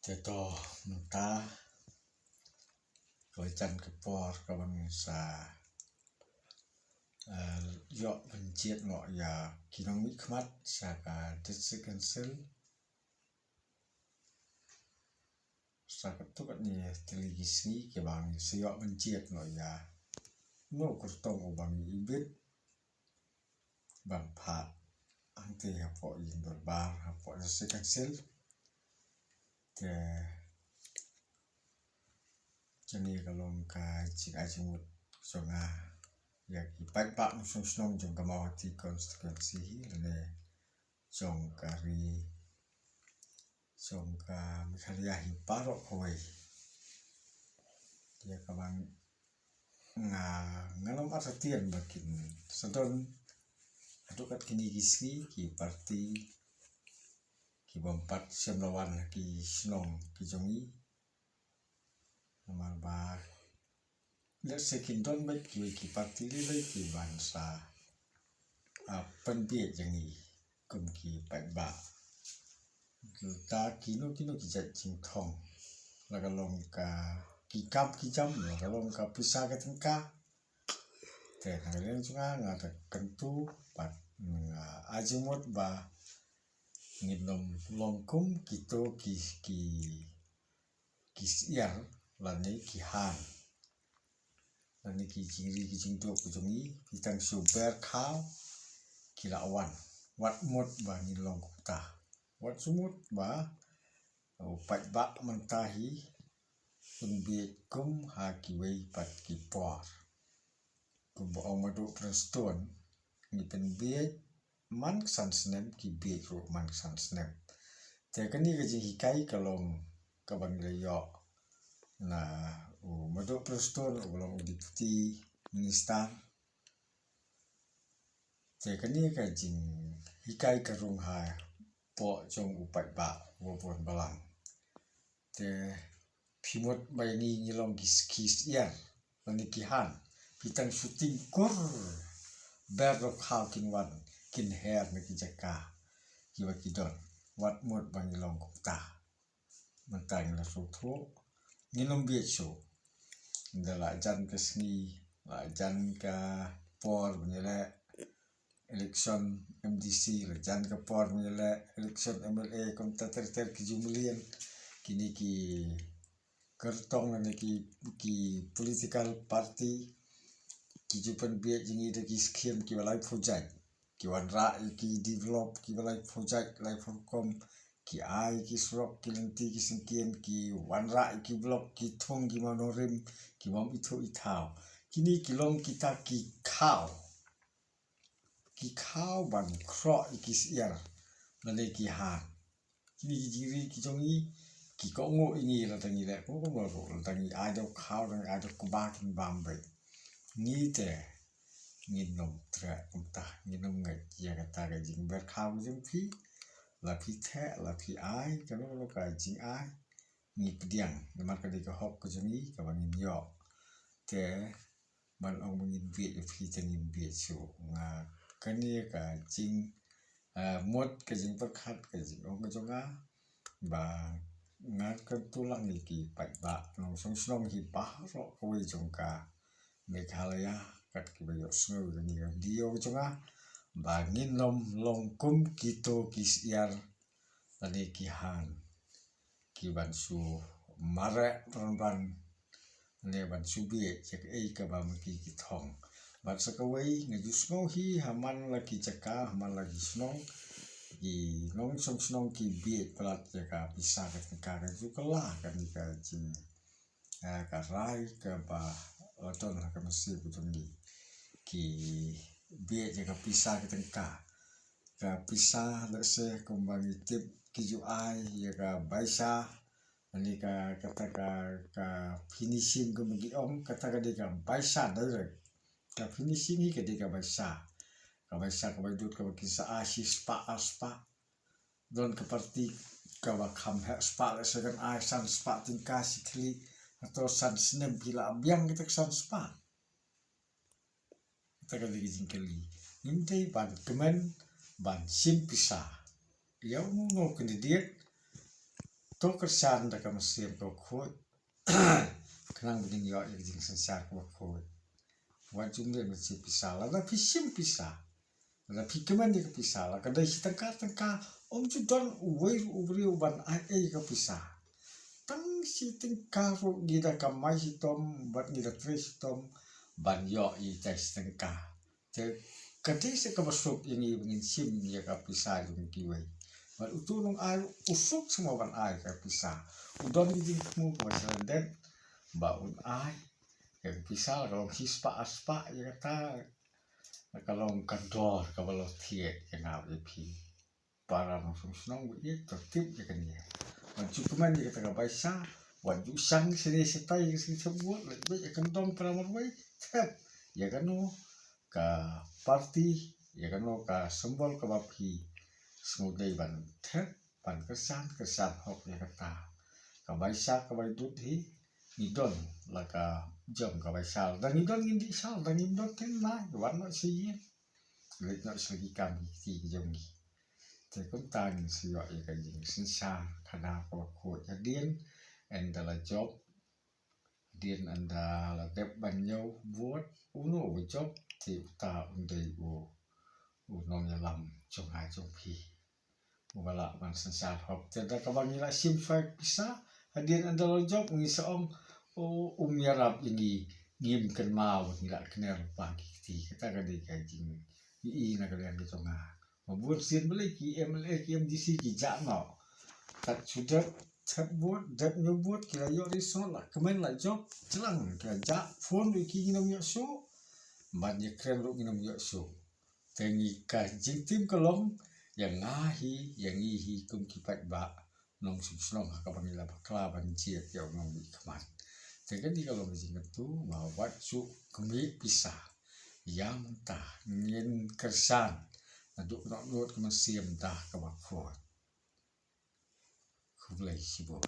Teto mentah koican kepor kawan sa yok pencit ngok ya kinong mikmat saka district council saka tukat ni teligisi ke bang seyok pencit ngok ya no kurtong ubang ibit bang phat ante hapo indor bar hapo district council te jani kalong ka cik ajimut songa ya ki pai pak musung snong jong kamawati constituency le jong kari jong ka mikhalia hi parok hoi dia kabang ngalam artian bakin sadon adukat kini gisri ki parti ki bompat semlawan ki snong ki jongi nomor ba let sekindon baik ki parti le ki bangsa penbie jangi kum ki pai ba ta kino ki jat jing thong lagalong ka ki kap ki jam lagalong ka pisa ka tengka te ngaleng chunga ngata kentu pat ajimut ba nginom longkum kito ki siar lani ki han lani ki jingri ki jingdo ku jongi kitang super khao ki lawan wat mot ba ngilong kupta wat sumut ba pat ba mentahi unbi kum ha ki wei pat ki por kum bo madu preston ni pen bie man san snem ki bie ro man san snem te kani ga ji hikai kalong kabang le yo na madu preston ulong deputy minister te kani ka jing hikai karung ha po jong upat ba wo bon balang te phimot bai ni ngilong kis ya lani ki han pitang shooting kor berok khao kin wan kin her na ki jaka ki wa ki don wat mot bang ngilong kupta mentang la so tho ngilong bie so ndala jan ka sni la jan ka por nyele election MDC la jan ka por nyele election MLA kom ter ki jumlien kini ki kertong na ki political party ki jupan bie jingi de ki skim ki walai project ki wan ra ki develop ki walai project lai kom ki ai ki srok ki lenti ki singkien ki wan ra ki block ki thong ki manorim ki mom itho ithao kini kilong kita ki khao ban khro ki siar lane ki ha kini jiri ki jongi ki kongo ini la tangi le ko mo la tangi ai do khao dang ai do kuba kin bambe ni te nginom tra umta nginom ngai ya kata ga jing ber khao jing phi la phi the la phi ai ka no ka jing ai ni pdiang de mar ka de ka hok ko jongi ka bang yo te man ong ngin bi phi tangin bi chu nga kani ka jing mot ka jing par khat ka jing ong ka jonga ba nga ka tulang ni ki pai ba long song snong hi ba ro koi jongka Meghalaya kat ki ba yo snow ni ga dio jonga ba nginom longkum kito kisiar tani ki han ki ban su mare ban ne ban su bie chek ei ka ba ki thong ba sakawai ngi ju snow hi haman la ki chaka haman la ki snow ki long song snong ki bie plat ka bisa ka ju kala ka ni ka ji ka rai ka ba oton ka mesti butungi ki bie ka bisa ka bisa la se kumbangi tip ki ju ai ya ka baisa ani ka kata ka finishing ko magi ong kata ka de ka baisa direct ka finishing hi ka de ka baisa ka baidut ka kisa aspa don ka parti ka ba kham ha spa la se kan ai san spa tin ka sikli atau san snem pila biang kita san spa kita ka de jingkeli nimte ban kemen ban sim pisa ya no kandidat to kersan da kam siam to khoi kenang beding yo yang jing sensar ko khoi wan jum de si pisah la da pisim pisah la pikeman di pisah la kada tengka om ju don uwei ubri uban ai ka pisah tang si tengka ro gida kamai si tom bat gida tres tom ban yo I tes tengka te kati se ka masuk ini bengin sim ya ka pisah jung kiwei bat utunung ai usuk semua ban ai ka pisah udon di mu ko den ba un ai ka pisah kalau hispa aspa ya kata kalau kantor kalau tiet kenal pi para langsung senang ye tertib ya kan ya cukuman dia kata baisa waju sang sini setai sini sebut lebih ya kan dom peramar wai tep ya kan no ka parti ya kan no ka sembol ka bapi semudai ban tep ban kesan hok ya kata ka baisa ka bai dut hi nidon la ka jam ka baisa dan nidon indi sal dan nidon ten na warna si Lết nó sẽ đi cầm thì dùng thì cũng tan sử dụng cái gì sinh sản khả năng của khối nhà điên and là job điên and là đẹp bao nhiêu vuốt uno với job thì ta đầy u nông nhà làm trong hai trong phi và là bạn sinh sản học thì ta các bạn như là sim phai pisa điên and là job nghĩ sao yarab ini nghiêm cần mau như là cái này là thì kita cái đi cái gì I na kalian gitu nga mabuat sin beli ki MDC ki jano tak sudah buat dat nyebut kira yo risol lah kemen lah job celang kira ja phone du ki nginom yo so ban ye krem ru nginom yo so tengi ka jing tim kolong yang ngahi yang ihi kum ki pat ba nong sum slong ka bangila bakla ban jiet yo nong bi kaman tekan di kalau jing tu ma wat su kemi pisah yang tah ngin kersan aduk nak lot ke siam dah ke bakfort ku boleh sibuk